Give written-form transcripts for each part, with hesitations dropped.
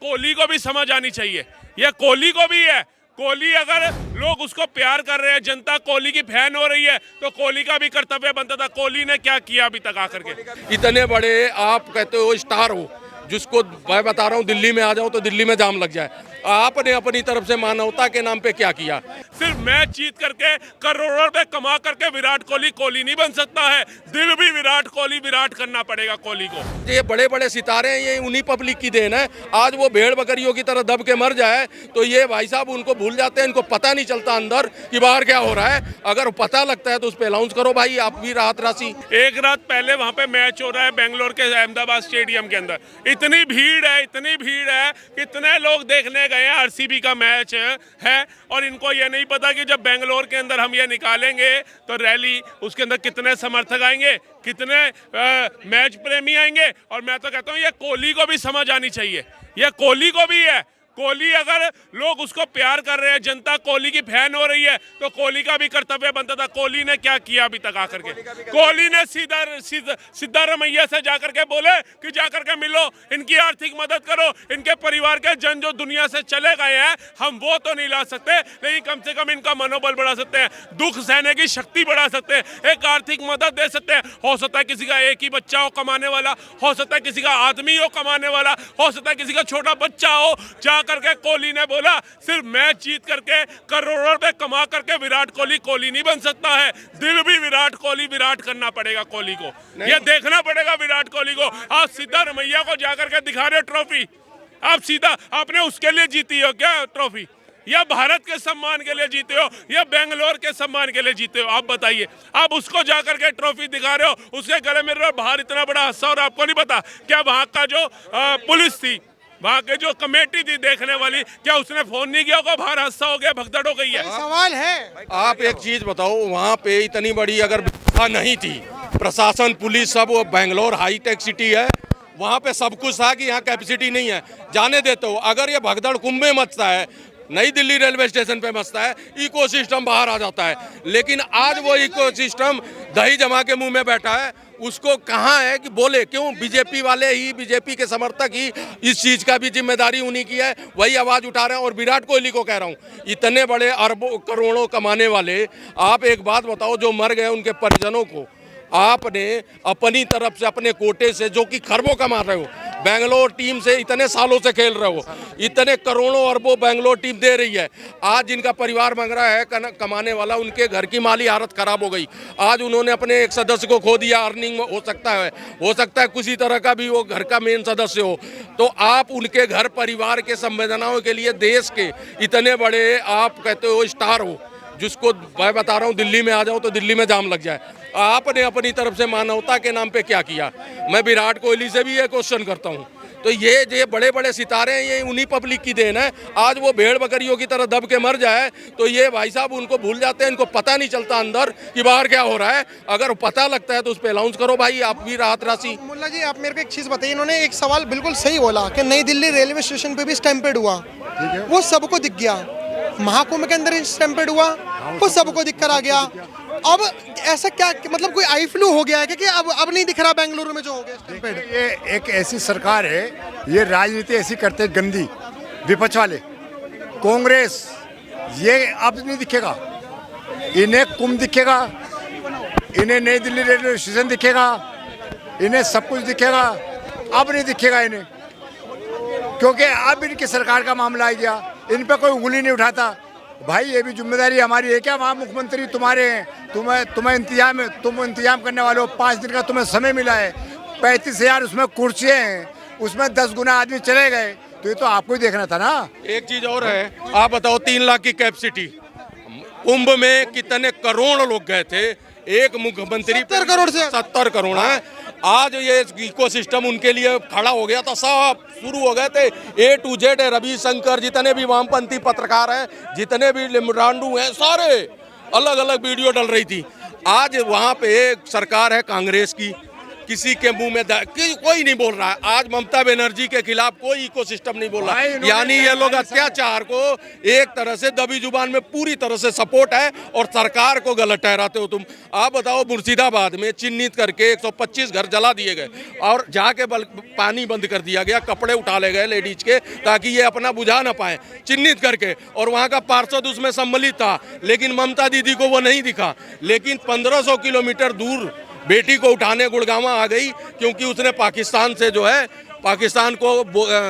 कोहली को भी समझ आनी चाहिए, ये कोहली को भी है। कोहली अगर लोग उसको प्यार कर रहे हैं, जनता कोहली की फैन हो रही है, तो कोहली का भी कर्तव्य बनता था। कोहली ने क्या किया अभी तक आकर के? इतने बड़े आप कहते हो स्टार हो, जिसको मैं बता रहा हूँ दिल्ली में आ जाओ तो दिल्ली में जाम लग जाए। आपने अपनी तरफ से मानवता के नाम पे क्या किया? सिर्फ मैच जीत करके करोड़ों रुपए कमा करके विराट कोहली कोहली नहीं बन सकता है। दिल भी विराट कोहली विराट करना पड़ेगा कोहली को। ये बड़े बड़े सितारे हैं, ये उन्हीं पब्लिक की देन है। आज वो भेड़ बकरियों की तरह दब के मर जाए तो ये भाई साहब उनको भूल जाते हैं, इनको पता नहीं चलता अंदर कि बाहर क्या हो रहा है। अगर पता लगता है तो उस पर अनाउंस करो भाई, आप भी राहत राशि। एक रात पहले वहां पे मैच हो रहा है बेंगलोर के अहमदाबाद स्टेडियम के अंदर, इतनी भीड़ है कितने लोग देखने गए हैं। आरसीबी का मैच है और इनको ये नहीं पता कि जब बेंगलोर के अंदर हम ये निकालेंगे तो रैली उसके अंदर कितने समर्थक आएंगे, कितने मैच प्रेमी आएंगे। और मैं तो कहता हूँ ये कोहली को भी समझ आनी चाहिए, ये कोहली को भी है। कोहली अगर लोग उसको प्यार कर रहे हैं, जनता कोहली की फैन हो रही है, तो कोहली का भी कर्तव्य बनता था। कोहली ने क्या किया अभी तक आकर के? कोहली ने सिद्धारमैया से जाकर के बोले कि जाकर के मिलो, इनकी आर्थिक मदद करो, इनके परिवार के जन जो दुनिया से चले गए हैं हम वो तो नहीं ला सकते, लेकिन कम से कम इनका मनोबल बढ़ा सकते हैं, दुख सहने की शक्ति बढ़ा सकते हैं, एक आर्थिक मदद दे सकते हैं। हो सकता है किसी का एक ही बच्चा हो कमाने वाला, हो सकता है किसी का आदमी हो कमाने वाला, हो सकता है किसी का छोटा बच्चा हो। करके कोहली ने बोला सिर्फ मैच जीत करके करोड़ों रुपए कमा करके विराट कोहली कोहली नहीं बन सकता है। दिल भी विराट कोहली विराट करना पड़ेगा कोहली को, ये देखना पड़ेगा विराट कोहली को। आप सिद्धारमैया को जाकर के दिखा रहे हो ट्रॉफी, आप सीधा आपने उसके लिए जीती हो क्या ट्रॉफी, या भारत के सम्मान के लिए जीते हो, या बेंगलोर के सम्मान के लिए जीते हो? आप बताइए। आप उसको जाकर के ट्रॉफी दिखा रहे हो, उसके गले में बाहर इतना बड़ा हादसा और आपको नहीं पता क्या? वहां का जो पुलिस थी, वहाँ के जो कमेटी थी देखने वाली, क्या उसने फोन नहीं किया होगा? बाहर हादसा हो गया, भगदड़ हो गई है। सवाल है, आप एक चीज बताओ, वहाँ पे इतनी बड़ी अगर व्यवस्था नहीं थी, प्रशासन पुलिस सब, वो बेंगलोर हाईटेक सिटी है, वहाँ पे सब कुछ था कि यहाँ कैपेसिटी नहीं है, जाने देते हो। अगर ये भगदड़ कुंभ में मचता है, नई दिल्ली रेलवे स्टेशन पे मचता है, इकोसिस्टम बाहर आ जाता है। लेकिन आज वो इकोसिस्टम दही जमा के मुंह में बैठा है, उसको कहाँ है कि बोले? क्यों? बीजेपी वाले ही, बीजेपी के समर्थक ही इस चीज़ का भी जिम्मेदारी उन्हीं की है, वही आवाज़ उठा रहे हैं। और विराट कोहली को कह रहा हूँ, इतने बड़े अरबों करोड़ों कमाने वाले, आप एक बात बताओ, जो मर गए उनके परिजनों को आपने अपनी तरफ से, अपने कोटे से, जो कि खरबों कमा रहे हो, बेंगलोर टीम से इतने सालों से खेल रहे हो, इतने करोड़ों अरबों बेंगलोर टीम दे रही है। आज जिनका परिवार मांग रहा है कमाने वाला, उनके घर की माली हालत खराब हो गई। आज उन्होंने अपने एक सदस्य को खो दिया, अर्निंग हो सकता है किसी तरह का भी वो घर का मेन सदस्य हो, तो आप उनके घर परिवार के संवेदनाओं के लिए, देश के इतने बड़े आप कहते हो स्टार हो, जिसको मैं बता रहा हूँ दिल्ली में आ जाओ तो दिल्ली में जाम लग जाए। आपने अपनी तरफ से मानवता के नाम पे क्या किया? मैं विराट कोहली से भी ये क्वेश्चन करता हूँ। तो ये बड़े बड़े सितारे हैं, ये उन्हीं पब्लिक की देन है। आज वो भेड़ बकरियों की तरह दब के मर जाए तो ये भाई साहब उनको भूल जाते हैं, इनको पता नहीं चलता अंदर कि बाहर क्या हो रहा है। अगर पता लगता है तो उस पर अनाउंस करो भाई, आप भी राहत राशि। मुल्ला जी आप मेरे को एक चीज बताइए, इन्होंने एक सवाल बिल्कुल सही बोला कि नई दिल्ली रेलवे स्टेशन पे भी स्टैम्पेड हुआ, वो सबको दिख गया। महाकुंभ के अंदर स्टैम्पेड हुआ, वो सबको दिख कर आ गया। अब ऐसा क्या, मतलब कोई आई फ्लू हो गया है कि अब नहीं दिख रहा बेंगलुरु में जो हो गया स्टैम्पेड? ये एक ऐसी सरकार है, ये राजनीति ऐसी करते हैं गंदी, विपक्ष वाले, कांग्रेस, ये अब नहीं दिखेगा। इन्हें कुंभ दिखेगा, इन्हें नई दिल्ली रेलवे स्टेशन दिखेगा, इन्हें सब कुछ दिखेगा। अब नहीं दिखेगा इन्हें, क्योंकि अब इनकी सरकार का मामला आ गया, इन पे कोई उंगली नहीं उठाता। भाई ये भी जिम्मेदारी हमारी है क्या? वहाँ मुख्यमंत्री तुम्हारे हैं, तुम्हें इंतजाम करने वाले हो। 5 दिन का तुम्हें समय मिला है, 35,000 उसमें कुर्सियाँ हैं, उसमें 10 गुना आदमी चले गए, तो ये तो आपको ही देखना था ना। एक चीज और है, आप बताओ, 3 लाख की कैपेसिटी, कुंभ में कितने करोड़ लोग गए थे? एक मुख्यमंत्री 70 करोड़ है। आज ये इकोसिस्टम उनके लिए खड़ा हो गया था, सब शुरू हो गए थे A to Z। रविशंकर, जितने भी वामपंथी पत्रकार हैं, जितने भी लिमरांडू हैं, सारे अलग अलग वीडियो डल रही थी। आज वहाँ पे एक सरकार है कांग्रेस की, किसी के मुंह में कोई नहीं बोल रहा है। आज ममता बनर्जी के खिलाफ कोई इकोसिस्टम नहीं बोल रहा है। यानी ये लोग अत्याचार को एक तरह से दबी जुबान में पूरी तरह से सपोर्ट है और सरकार को गलत ठहराते हो तुम। आप बताओ, मुर्शिदाबाद में चिन्हित करके 125 घर जला दिए गए और जाके पानी बंद कर दिया गया, कपड़े उठा ले गए लेडीज के ताकि ये अपना बुझा ना पाए, चिन्हित करके। और वहाँ का पार्षद उसमें सम्मिलित था, लेकिन ममता दीदी को वो नहीं दिखा। लेकिन 1500 किलोमीटर दूर बेटी को उठाने गुड़गांव आ गई, क्योंकि उसने पाकिस्तान से जो है पाकिस्तान को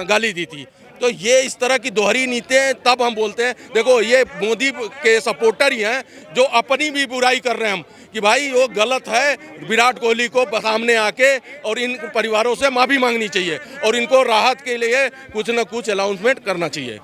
गाली दी थी। तो ये इस तरह की दोहरी नीतियाँ, तब हम बोलते हैं देखो ये मोदी के सपोर्टर ही हैं जो अपनी भी बुराई कर रहे हैं हम कि भाई वो गलत है। विराट कोहली को सामने आके और इन परिवारों से माफ़ी मांगनी चाहिए और इनको राहत के लिए कुछ न कुछ अनाउंसमेंट करना चाहिए।